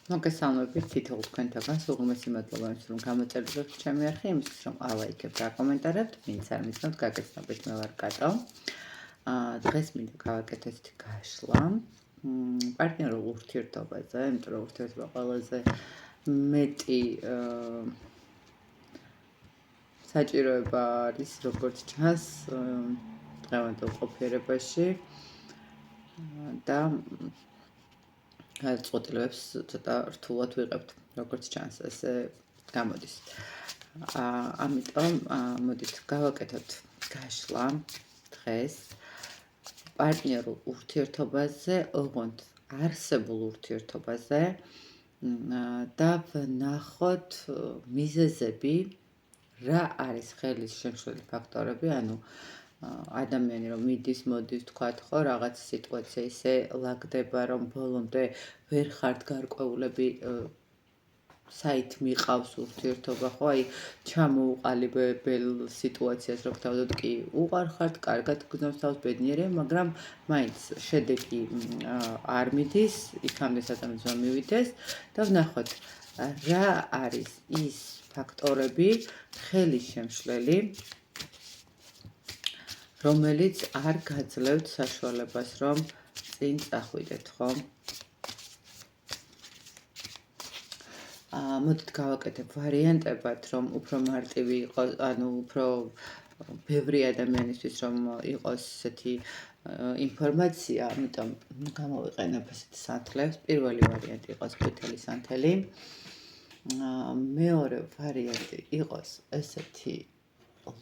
მოგესალმებით თითოეულ თქვენთაგან, სულღმესი მადლობა იმისთვის, რომ გამოწერდით ჩემი არხი, იმისთვის, რომ ალაიქებთ, აკომენტარებთ, ვინც არ მიცნობთ, გაგეცნობით, მე ვარ კატო. დღეს მინდა გავაკეთოთ გაშლა პარტნიორულ ურთიერთობაზე, იმიტომ რომ ურთიერთობა ყველაზე მეტი საჭიროება არის, როგორც ჩანს, დღევანდელ ყოფიერებაში და გადაწყვეტილებებს ცოტა რთულად ვიღებთ, როგორც ჩანს, ესე გამოდის. ამიტომ მოდით გავაკეთოთ გაშლა დღეს პარტნიორულ ურთიერთობაზე, ოღონდ არსებულ ურთიერთობაზე და ვნახოთ მიზეზები, რა არის ხელის შემცვლელი ფაქტორები, ანუ ადამიანი რომ მიდის, მოდის, თქვათ ხო, რაღაც სიტუაცია ისე ლაგდება, რომ ბოლომდე ვერ ხართ გარკვეულები საით მიყავს ურთიერთობა, ხო, აი ჩამოუყალიბებელ სიტუაციას რო გთავაზობთ, კი უყარ ხართ, კარგად გრძნობს თავს, ბედნიერია, მაგრამ მაინც შედეგი არ მიდის, იქამდე სადაც მივიდეს და ვნახოთ რა არის ის ფაქტორები, ხელის შემცვლელი, რომელიც არ გაძლევთ საშუალებას, რომ წინ წახვიდეთ, ხო? მოდით გავაკეთებ ვარიანტებად, რომ უფრო მარტივი იყოს, ანუ უფრო ბევრი ადამიანისთვის რომ იყოს ესეთი ინფორმაცია, ამიტომ გამოვიყენებ ესეთ სანთლებს. პირველი ვარიანტი იყოს ყვითელი სანთელი. მეორე ვარიანტი იყოს ესეთი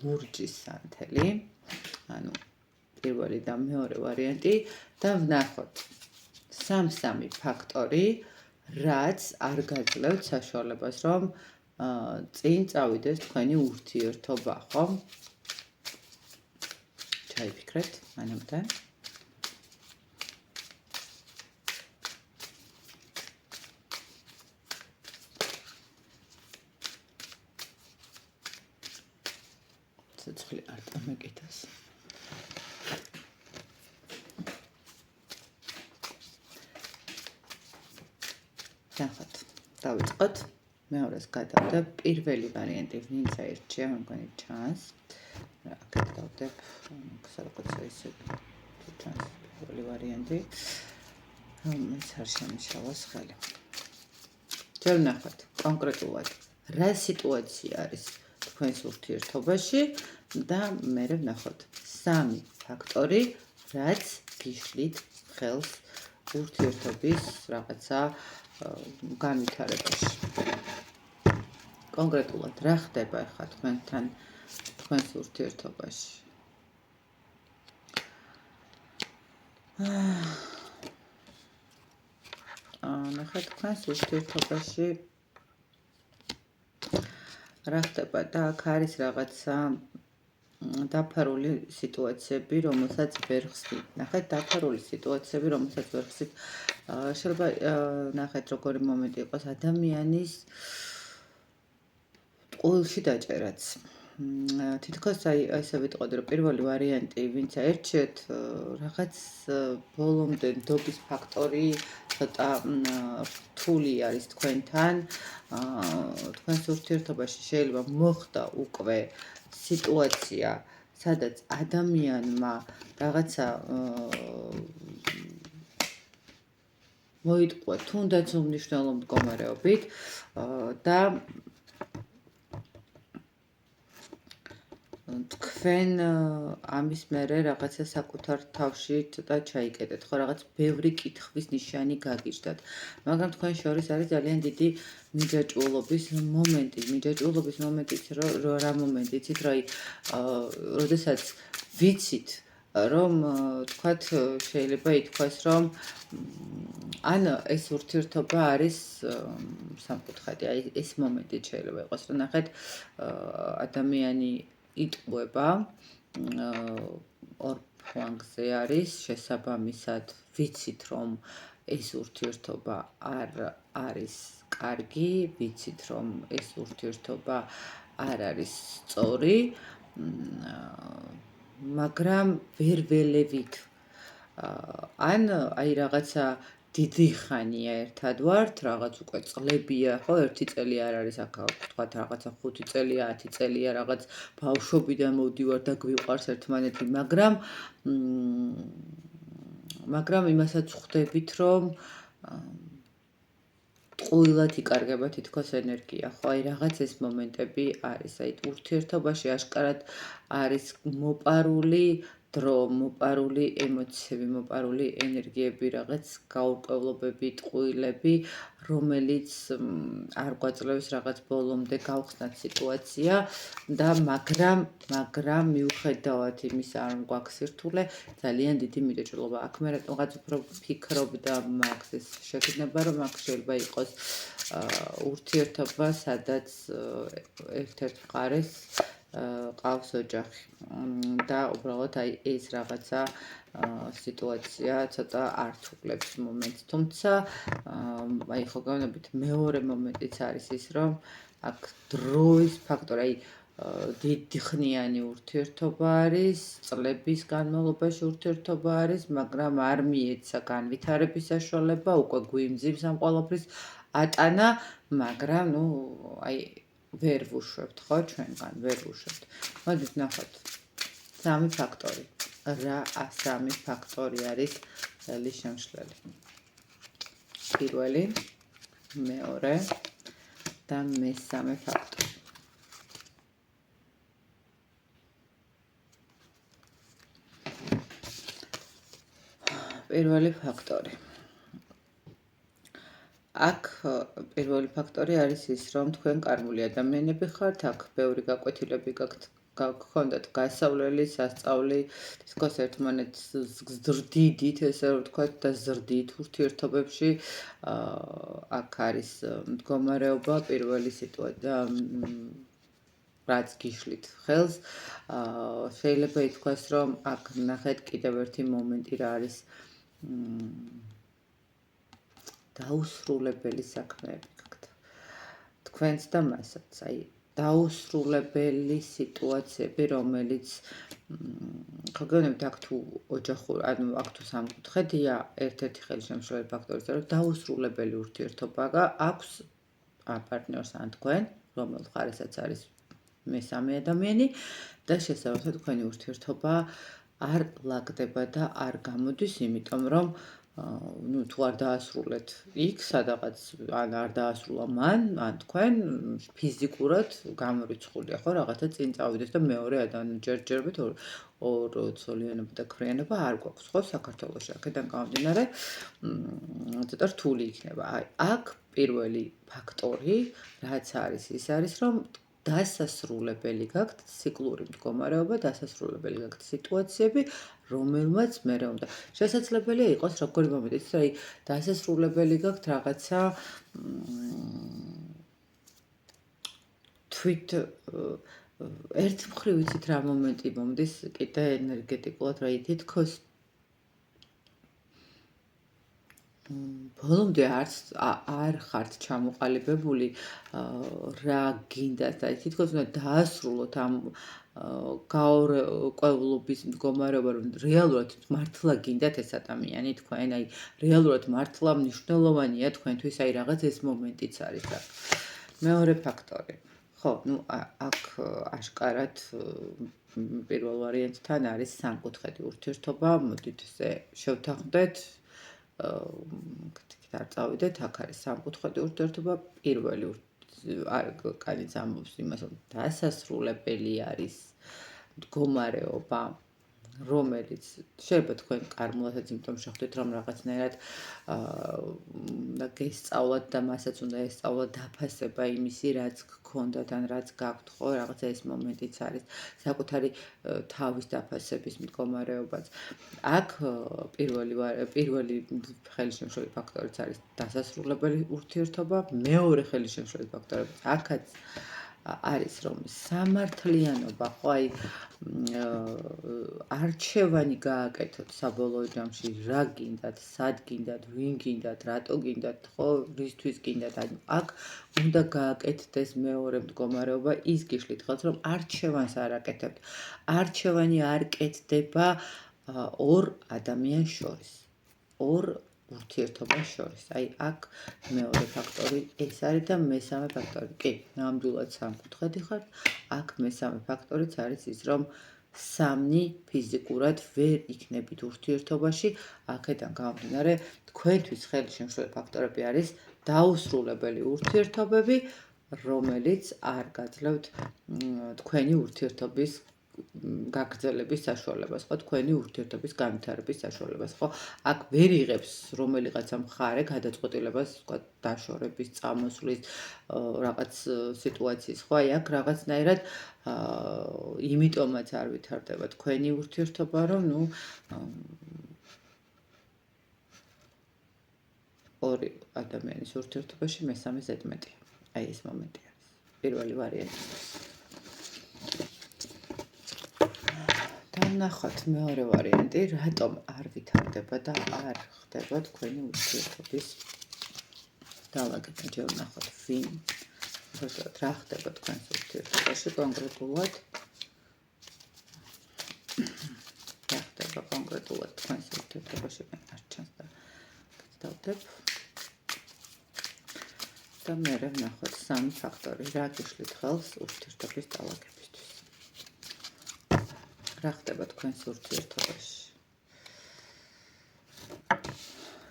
ლურჯი სანთელი. ანუ პირველი და მეორე ვარიანტი და ვნახოთ სამ-სამი ფაქტორი, რაც არ გაძლევთ საშუალებას, რომ წინ წავიდეს თქვენი ურთიერთობა, ხო? ჩაიფიქრეთ მანამდე. ცოცხლი არ დამეკითხეს. ნახოთ, დავიწყოთ. მეორეს გადავდებ. პირველი ვარიანტი ვინც აირჩია, მე მგონი ჩანს. რა, აქეთ დავდებ. სადღაცა ისე ჩანს პირველი ვარიანტი. რომელიც არ შემიშალოს ხელი. ჯერ ვნახოთ კონკრეტულად რა სიტუაცია არის თქვენს ურთიერთობაში და მერე ვნახოთ სამი ფაქტორი, რაც გიშლით ხელს ურთიერთობის რაღაცა განვითარებაში. კონკრეტულად რა ხდება ახლა თქვენთან თქვენს ურთიერთობაში? ნახეთ თქვენს ურთიერთობაში რა ხდება და აქ არის რაღაცა დაფარული სიტუაციები, რომელსაც ვერ ხსნით. ნახეთ დაფარული სიტუაციები, რომელსაც ვერ ხსნით. შეიძლება ნახეთ როგორი მომენტი იყოს ადამიანის ყოლში დაჭერაც. თითქოს აი ესე ვიტყოდი, რომ პირველი ვარიანტი, ვინც აერჩიეთ, რაღაც ბოლომდე ნდობის ფაქტორი ცოტა რთული არის თქვენთან. თქვენს ურთიერთობაში შეიძლება მოხდა უკვე სიტუაცია, სადაც ადამიანმა რაღაცა მოიტყვა თუნდაც უმნიშვნელო მდგომარეობით და თქვენ ამის მერე რაღაცა საკუთარ თავში ცოტა ჩაიკეტეთ, ხო, რაღაც ბევრი კითხვის ნიშანი გაგიჟდათ. მაგრამ თქვენ შორის არის ძალიან დიდი მიჯაჭვულობის მომენტი. მიჯაჭვულობის მომენტი იცით რა მომენტი, იცით რა, როდესაც ვიცით, რომ თქვათ შეიძლება ითქვას, რომ ან ეს ურთიერთობა არის სამკუთხედი, აი ეს მომენტი შეიძლება იყოს, რომ ნახეთ ადამიანი იტყვება ორ ფლანგზე არის, შესაბამისად ვიცით, რომ ეს ურთიერთობა არ არის კარგი, ვიცით, რომ ეს ურთიერთობა არ არის სწორი, მაგრამ ვერ ველევით. ან აი რაღაცა დიდი ხანია ერთად ვართ, რაღაც უკვე წლებია, ხო, 1 წელი არ არის აქ ვთქვათ რაღაცა 5 წელია, 10 წელია რაღაც ბავშვობიდან მოვდივართ და გვიყვარს ერთმანეთი, მაგრამ იმასაც ხვდებით, რომ ტყუილად იკარგება თითქოს ენერგია, ხო, აი რაღაც ეს მომენტები არის, აი ურთიერთობაში აშკარად არის მოპარული დრო, მოპარული ემოციები, მოპარული ენერგიები, რაღაც გაურკვევლობები, ტყუილები, რომელიც არ გვაძლევს რაღაც ბოლომდე გავხსნათ სიტუაცია და მაგრამ მიუხედავად იმისა, რომ გვაქვს სირთულე, ძალიან დიდი მიტოჭულობა აქვს. მე რატომღაც უფრო ფიქრობ და მაქვს ეს შეგრძნება, რომ აქ შეიძლება იყოს ურთიერთობა, სადაც ერთ-ერთ მხარეს ყავს ოჯახი და უბრალოდ აი ეს რაღაცა სიტუაცია ცოტა ართულებს მომენტს. თუმცა აი ხო გეუბნებით, მეორე მომენტიც არის ის, რომ აქ დროის ფაქტორი, აი დიდი ხნიანი ურთიერთობა არის, წლების განმავლობაში ურთიერთობა არის, მაგრამ არ მიეცა განვითარების საშუალება, უკვე გვიმძიმს ამ ყველაფრის ატანა, მაგრამ ნუ აი ვერ ვუშვებთ, ხო, ჩვენგან ვერ ვუშვებთ. მოდით ნახოთ. 3 ფაქტორი. რა 3 ფაქტორი არის წელი შემშლელი? პირველი, მეორე და მესამე ფაქტორი. პირველი ფაქტორი. აქ პირველი ფაქტორი არის ის, რომ თქვენ კარგული ადამიანები ხართ, აქ ბევრი გაკვეთილები გქონდათ გასავლელი, სასწავლი, თითქოს ერთმანეთს ზრდიდით, ესე რომ ვთქვათ, და ზრდით ურთიერთობებში. აქ არის მდგომარეობა, პირველი სიტუაცია, რაც გიშლით ხელს. შეიძლება ითქვას, რომ აქ ნახეთ კიდევ ერთი მომენტი რა არის დაუსრულებელი საქმეები გაქვთ. თქვენც და მასაც, აი დაუსრულებელი სიტუაციები, რომელიც ხო გეუბნებით, აქ თუ ოჯახური, ანუ აქ თუ სამკუთხედია, ერთ-ერთი ხელშემშლელი ფაქტორი, რომ დაუსრულებელი ურთიერთობა აქვს პარტნიორს ან თქვენ, რომელ მხარესაც არის მესამე ადამიანი და შესაბამისად თქვენი ურთიერთობა არ ლაგდება და არ გამოდის, იმიტომ რომ ნუ თუ არ დაასრულეთ იქ სადღაც ან არ დაასრულა მან ან თქვენ ფიზიკურად გამორიცხულია, ხო, რაღაცა წინ წავიდეს და მეორე ჯერჯერობით ორ ცოლიანობა და ქრიანობა არ გვაქვს, ხო, საქართველოში. აქედან გამომდინარე, ცოტა რთული იქნება. აი, აქ პირველი ფაქტორი, რაც არის, ის არის, რომ დასასრულებელი გაქვთ ციკლური მდგომარეობა, დასასრულებელი გაქვთ სიტუაციები, რომელმაც მერე უნდა. შესაძლებელია იყოს როგორი მომენტიც, აი დასასრულებელი გაქვთ რაღაცა თვით ერთ მხრივ ვიცით რა მომენტი მომდის კიდე ენერგეტიკულად, რა თითქოს ბოლომდე არ ხართ ჩამოყალიბებული რა გინდათ და თითქოს უნდა დაასრულოთ ამ გაურკვევლობის მდგომარეობა, რომ რეალურად მართლა გინდათ ეს ადამიანი თქვენ, აი რეალურად მართლა მნიშვნელოვანია თქვენთვის, აი რაღაც ეს მომენტიც არის აქ. მეორე ფაქტორი. ხო, ნუ აქ აშკარად პირველ ვარიანტთან არის სამკუთხედი ურთიერთობა, მოდით ესე შევთანხმდეთ. არ წავიდეთ, აქ არის სამკუთხედი ურთიერთობა, პირველი კანიც ამბობს იმას, რომ დასასრულებელი არის მდგომარეობა, რომელიც შეიძლება თქვენ კარმულადაც იმიტომ შეხვდეთ, რომ რაღაცნაირად და გესწავლათ და მასაც უნდა ესწავლოთ დაფასება იმისი, რაც გქონდათ ან რაც გაქვთ, ხო, რაღაცა ეს მომენტიც არის, საკუთარი თავის დაფასების მდგომარეობაც. აქ პირველი ხელშემშლელი ფაქტორიც არის დასასრულებელი ურთიერთობა, მეორე ხელშემშლელი ფაქტორი აქაც არის, რომ სამართლიანობა, ხო, აი არჩევანი გააკეთოთ საბოლოო ჯამში, რა გინდათ, სად გინდათ, ვინ გინდათ, რატო გინდათ, ხო, რისთვის გინდათ, ანუ აქ უნდა გააკეთდეს მეორე მდგომარეობა, ის გიშლით ხელს, რომ არჩევანს არ აკეთებთ. არჩევანი არ კეთდება ორ ადამიანს შორის. ორ ურთიერთობას შორის. აი აქ მეორე ფაქტორი ეს არის და მესამე ფაქტორი კი, ნამდვილად სამკუთხედი ხართ. აქ მესამე ფაქტორიც არის ის, რომ სამნი ფიზიკურად ვერ იქნებით ურთიერთობაში. აქედან გამომდინარე, თქვენთვის ხელი შემშლელი ფაქტორები არის დაუსრულებელი ურთიერთობები, რომელიც არ გაძლევთ თქვენი ურთიერთობის გაგრძელების საშუალებას, ხო, თქვენი ურთიერთობის განვითარების საშუალებას, ხო? აქ ვერ იღებს რომელიღაცა მხარე გადაწყვეტილებას, თქვა, დაშორების, წამოსვლის, რაღაც სიტუაციის, ხო? აი აქ რაღაცნაირად იმიტომაც არ ვითარდება თქვენი ურთიერთობა, რომ ორი ადამიანის ურთიერთობაში მესამე ზედმეტია. აი ეს მომენტი არის. პირველი ვარიანტი. ნახოთ მეორე ვარიანტი, რატომ არ ვითარდება და არ ხდება თქვენი ურთიერთობის დაალაგება. ჯერ ნახოთ ვინ, რა ხდება თქვენს ურთიერთობაში კონკრეტულად. რა ხდება კონკრეტულად თქვენს ურთიერთობაში, მე არ ჩანს და გძდავდებ. და მე ვნახოთ სამი ფაქტორი, რა გიშლით ხელს ურთიერთობის დაალაგებისთვის. რა ხდება თქვენს ურთიერთობაში?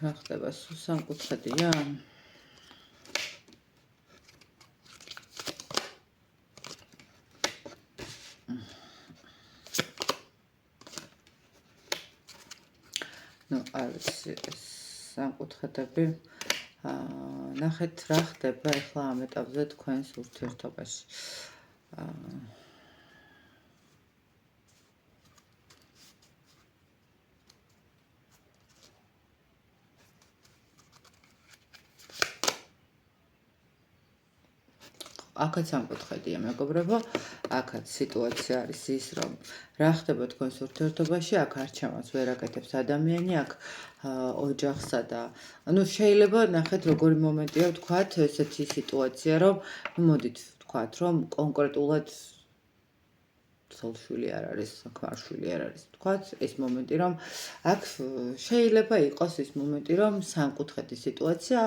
რა ხდება, სულ სამკუთხედია? არ ვიცი, სამკუთხედები. ნახეთ, რა ხდება ახლა ამ ეტაპზე თქვენს ურთიერთობაში. აქაც სამკუთხედია, მეგობრებო, აქაც სიტუაცია არის ის, რომ რა ხდება თქვენს ურთიერთობაში, აქ არჩევანს ვერ აკეთებს ადამიანი, აქ ოჯახსა და შეიძლება ნახეთ როგორი მომენტია, ვთქვათ, ესეთი სიტუაცია, რომ მოდით ვთქვათ, რომ კონკრეტულად ცოლ-შვილი არ არის, ქმარ-შვილი არ არის, ვთქვათ, ეს მომენტი, რომ აქ შეიძლება იყოს ის მომენტი, რომ სამკუთხედის სიტუაცია,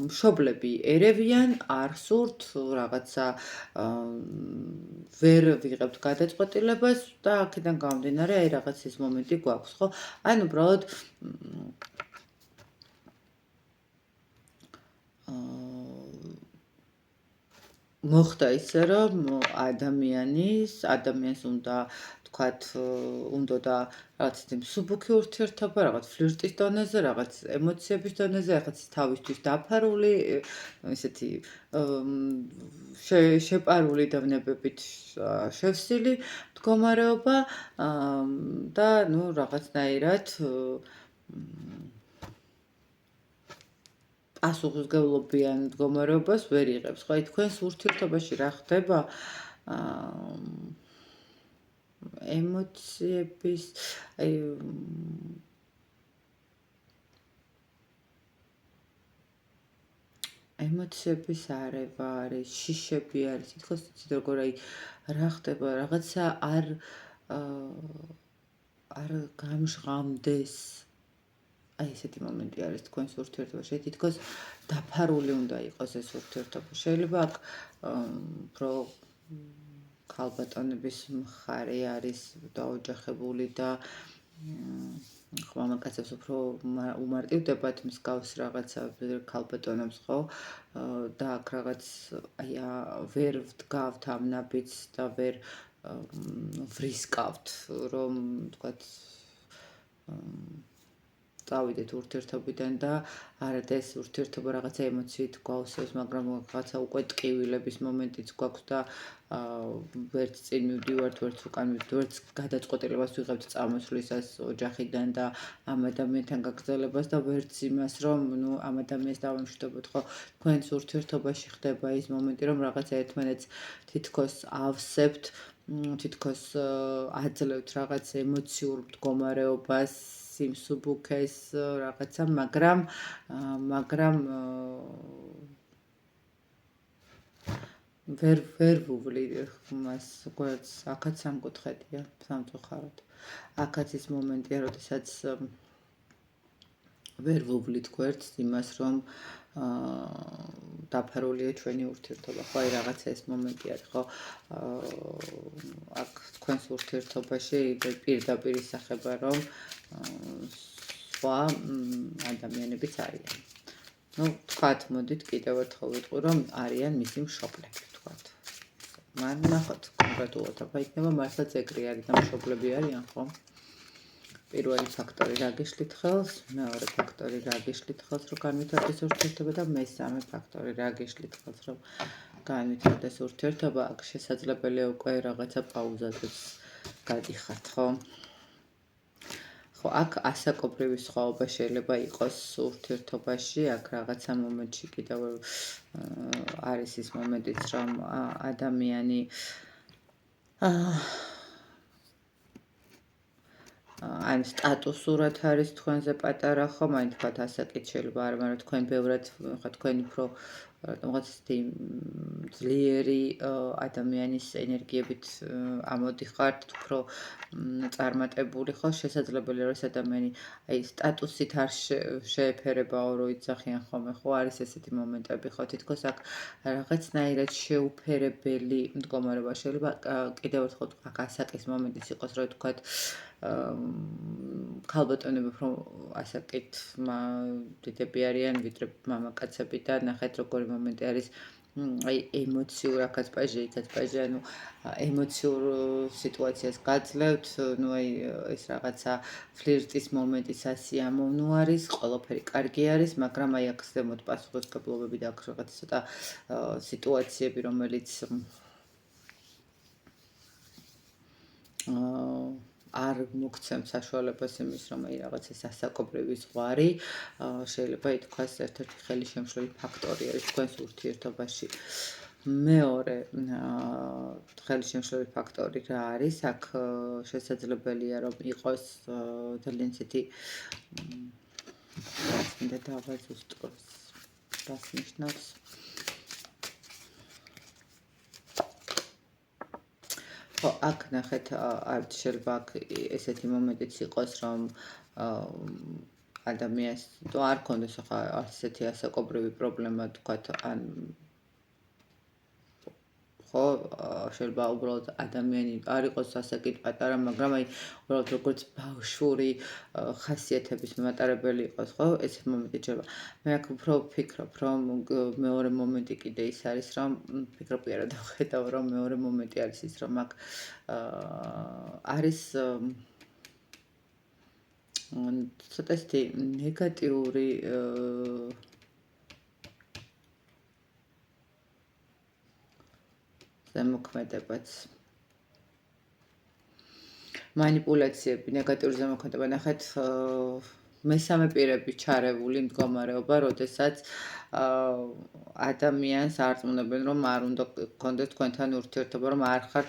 მშობლები ერევიან, არ სურთ, რაღაცა ვერ ვიღებთ გადაწყვეტილებას და აქედან გამომდინარე, აი რაღაც ის მომენტი გვაქვს, ხო? ანუ უბრალოდ მოხდა ისე, რომ ადამიანს უნდა თქვათ, უნდა და რაღაც მსუბუქი ურთიერთობა, რაღაც ფლირტის დონეზე, რაღაც ემოციების დონეზე, რაღაც თავისთვის დაფარული, ესეთი შეპარული დავნებებით შევსილი მდგომარეობა და რაღაცნაირად პასუხისმგებლობიან მდგომარეობას ვერ იღებს, ხო? თქვენს ურთიერთობაში რა ხდება? ემოციების, ემოციების არევა არის, შიშები არის, თითქოს იცით როგორ რა ხდება, რაღაცა არ გამჟღამდეს. აი ესეთი მომენტი არის თქვენს ურთიერთობაში, თითქოს დაფარული უნდა იყოს ეს ურთიერთობა. შეიძლება აქ უფრო ქალბატონების მხარე არის დაოჯახებული და მამაკაცებს უფრო უმარტივდებათ მსგავს რაღაცა ქალბატონებს, ხო? და აქ რაღაც ვერ ვდგავთ ამ ნაბიჯს და ვერ ვრისკავთ, რომ თქვათ წავიდეთ ურთიერთობიდან და არადა ეს ურთიერთობა რაღაცა ემოციით გვავსებს, მაგრამ რაღაცა უკვე ტკივილების მომენტიც გვაქვს და ვერც წინ მივდივართ, ვერც უკან მივდივართ, ვერც გადაწყვეტილებას ვიღებთ წამოსვლისას ოჯახიდან და ამ ადამიანთან გაგრძელებას და ვერც იმას, რომ ამ ადამიანს დავამშვიდობოთ, ხო? თქვენს ურთიერთობაში ხდება ის მომენტი, რომ რაღაცა ერთმანეთს თითქოს ავსებთ, თითქოს აძლევთ რაღაც ემოციურ მდგომარეობას, სიმსუბუქეს რაღაცა, მაგრამ ვერ ვუვლი მას, როგორც აქაც სამკუთხედია, სამწუხაროდ. აქაც ის მომენტია, როდესაც ვერ ვუვლით გვერდს იმას, რომ დაფარულია ჩვენი ურთიერთობა. ხო, აი რაღაცა ეს მომენტი არის, ხო? აქ თქვენს ურთიერთობაში პირდაპირ ისახება, რომ სხვა ადამიანებიც არიან. ну, თქვათ, მოდით კიდევ ერთხელ ვიტყვი, რომ არიან მისი მშობლები, თქვათ. მან ნახოთ კონკრეტულად, აბა იქნება მართლაც ეგრე არის და მშობლები არიან, ხო? პირველი ფაქტორი რა გიშლით ხელს, მეორე ფაქტორი რა გიშლით ხელს, რომ განვითარდეს ურთიერთობა და მესამე ფაქტორი რა გიშლით ხელს, რომ განვითარდეს ურთიერთობა. აქ შესაძლებელია უკვე რაღაცა პაუზაზეც გადიხართ, ხო? ხო, აქ ასაკობრივი სხვაობა შეიძლება იყოს ურთიერთობაში, აქ რაღაცა მომენტში კიდევ არის ის მომენტიც, რომ ადამიანი ან სტატუსურად არის თქვენზე პატარა, ხო, მაინც თქვათ ასაკით შეიძლება არ, მაგრამ თქვენ ბევრად ხა თქვენ უფრო რაღაც ძლიერი ადამიანის ენერგიებით ამოდიხართ, უფრო წარმატებული, ხო, შესაძლებელია რომ ეს ადამიანი აი სტატუსით არ შეეფერებაო, რომ იძახიან ხოლმე, ხო, არის ესეთი მომენტები, ხო, თითქოს აქ რაღაცნაირად შეუფერებელი მდგომარეობა შეიძლება კიდევ ერთხელ აქ ასაკის მომენტიც იყოს, რომ თქვათ ქალბატონები უფრო ასაკით დიდები არიან, ვიდრე მამაკაცები და ნახეთ როგორი მომენტი არის აი ემოციურ აქაც პაჟე, იქაც პაჟე, ანუ ემოციურ სიტუაციას გაძლევთ, ну აი ეს რაღაცა ფლირტის მომენტი სასიამოვნო არის, ყველაფერი კარგი არის, მაგრამ აი აქ ზემოთ პასუხისმგებლობები და აქ რაღაც ცოტა სიტუაციები, რომელიც არ მოგცემ საშუალებას იმის, რომ აი რაღაც ეს ასაკობრივი ზღვარი შეიძლება ითქვას ერთ-ერთი ხელისშემშლელი ფაქტორი არის თქვენს ურთიერთობაში. მეორე ხელისშემშლელი ფაქტორი რა არის? აქ შესაძლებელია რომ იყოს ძალიან ისეთი მინდა დავაზუსტოს რას ნიშნავს? ხო, აქ ნახეთ, არც შეიძლება აქ ესეთი მომენტიც იყოს, რომ ადამიანს თუ არ ქონდეს ახლა ასეთი ასაკობრივი პრობლემა, თქვათ, ან ხო, შეიძლება უბრალოდ ადამიანი არ იყოს ასაკით პატარა, მაგრამ აი უბრალოდ როგორც ბავშვური ხასიათების მომატარებელი იყოს, ხო? ესეთ მომენტი შეიძლება. მე აქ უფრო ვფიქრობ, რომ მეორე მომენტი კიდე ის არის, რომ ვფიქრობ არა დავხედავ, რომ მეორე მომენტი არის ის, რომ აქ არის ცოტა ისეთი ნეგატიური ზემოქმედებაც. манипуляციები, ნეგატიური ზემოქმედება, ნახეთ, მესამე პირების ჩარეული მდგომარეობა, როდესაც ადამიანს არწმუნებენ, რომ არ უნდა გქონდეს თქვენთან ურთიერთობა, რომ არ ხართ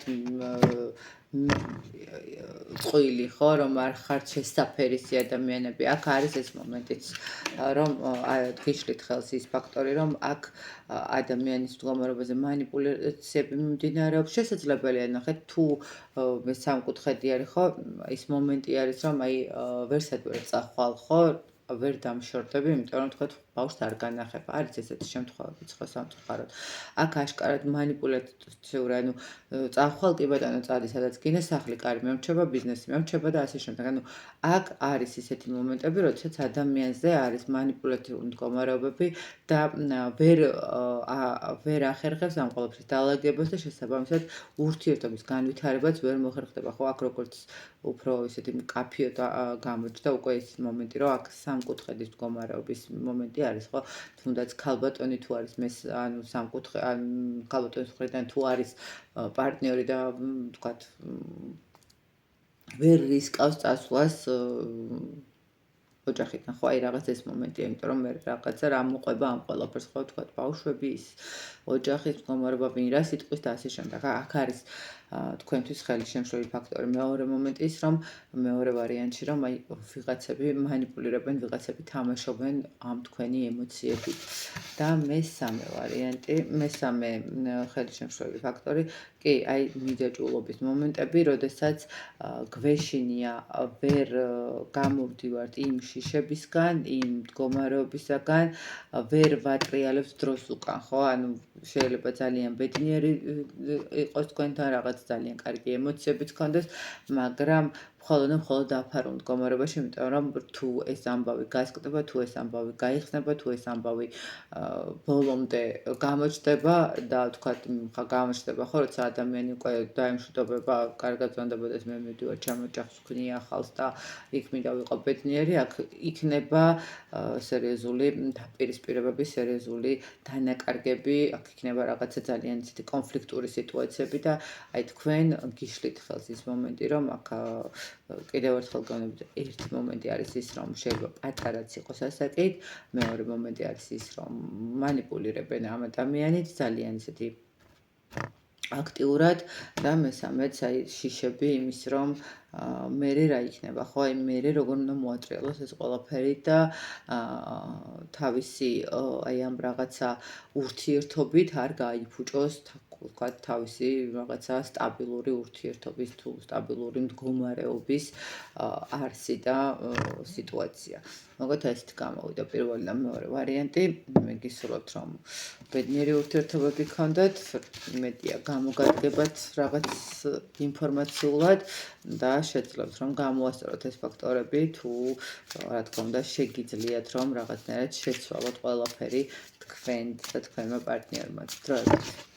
წყვილი, ხო, რომ არ ხართ შესაფერისი ადამიანები. აქ არის ეს მომენტიც, რომ გიშლით ხელს ის ფაქტორი, რომ აქ ადამიანის მდგომარეობაზე манипуляციები მიმდინარეობს. შესაძლებელია ნახეთ, თუ მე სამკუთხედი არის, ხო, ის მომენტი არის, რომ აი ვერსად ვერ წახვალ, ხო, ვერ დამშორდები, იმიტომ რომ თქვათ ბავშვს არ განახება. არის ესეთი შემთხვევებიც, ხო, სამწუხაროდ. აქ აშკარად манипуляციური, ანუ წახვალ კი ბატონო, წადი, სადაც გინესახლი, კარი, მე მრჩება ბიზნესი, მე მრჩება და ასე შემდეგ. ანუ აქ არის ისეთი მომენტები, როდესაც ადამიანზე არის манипуляციური მდგომარეობები და ვერ ახერხებს ამ ყველაფრის დაალაგებას და შესაბამისად ურთიერთობის განვითარებაც ვერ მოხერხდება. ხო, აქ როგორც უფრო ისეთი მკაფიო გამოჩნდა უკვე ის მომენტი, რომ აქ სამკუთხედის მდგომარეობის მომენტი არის, ხო? თუნდაც ქალბატონი თუ არის ანუ ან ქალბატონის მხრიდან თუ არის პარტნიორი და თქვათ ვერ რისკავს წასვლას ოჯახიდან, ხო, აი რაღაც ეს მომენტია, იმიტომ რომ მე რაღაცა რა მოყვება ამ ყველაფერს, ხო, თქვათ ბავშვების, ოჯახის მდგომარეობა, ვინ რა სიტყვის და ასე შემდეგ. აქ არის თქვენთვის ხელისშემშლელი ფაქტორი. მეორე მომენტი ის, რომ მეორე ვარიანტში, რომ აი ვიღაცები манипуლირებენ, ვიღაცები თამაშობენ ამ თქვენი ემოციებით. და მესამე ვარიანტი, მესამე ხელისშემშლელი ფაქტორი, კი, აი მიჯაჭვულობის მომენტები, როდესაც გვეშინია, ვერ გამოვდივართ იმ შიშებისგან, იმ მდგომარეობისაგან, ვერ ვატრიალებს დროს უკან, ხო? ანუ შეიძლება ძალიან ბედნიერი იყოს თქვენთან, რაღაც ძალიან კარგი ემოციებიც გქონდეს, მაგრამ მხოლოდ და მხოლოდ დაფარულ მდგომარეობაში, იმიტომ რომ თუ ეს ამბავი გასკდება, თუ ეს ამბავი გაიხსნება, თუ ეს ამბავი ბოლომდე გამოჩნდება და თქვათ გამოჩნდება ხო, როცა ადამიანი უკვე დაიმშვიდობება, კარგად ზონდებოდეს, მე მივდივარ ჩემ ოჯახს ვქნია ახალს და იქ მინდა ვიყო ბედნიერი, აქ იქნება სერიოზული დაპირისპირებები, სერიოზული დანაკარგები, აქ იქნება რაღაცა ძალიან ისეთი კონფლიქტური სიტუაციები და აი თქვენ გიშლით ხელს ის მომენტი, რომ აქ კიდევ ერთხელ გონებით, ერთი მომენტი არის ის, რომ შეიძლება პატარაც იყოს ასაკით, მეორე მომენტი არის ის, რომ მანიპულირებენ ამ ადამიანით ძალიან ისეთი აქტიურად და მესამეც აი შიშები იმის, რომ მერე რა იქნება, ხო, აი მერე როგორ უნდა მოატრიალოს ეს ყველაფერი და თავისი აი ამ რაღაცა ურთიერთობით არ გაიფუჭოს ვთქვათ, თავისი რაღაცა სტაბილური ურთიერთობის თუ სტაბილური მდგომარეობის არსი და სიტუაცია. მოგეთ ესეთ გამოვიდა პირველი და მეორე ვარიანტი. მე გისურვებთ, რომ ბედნიერი ურთიერთობები გქონდეთ, იმედია გამოგადგებათ რაღაც ინფორმაციულად და შეძლოთ რომ გამოასწოროთ ეს ფაქტორები, თუ რა თქმა უნდა შეგიძლიათ რომ რაღაცნაირად შეცვალოთ ყველაფერი თქვენ და თქვენმა პარტნიორმა. დროებით.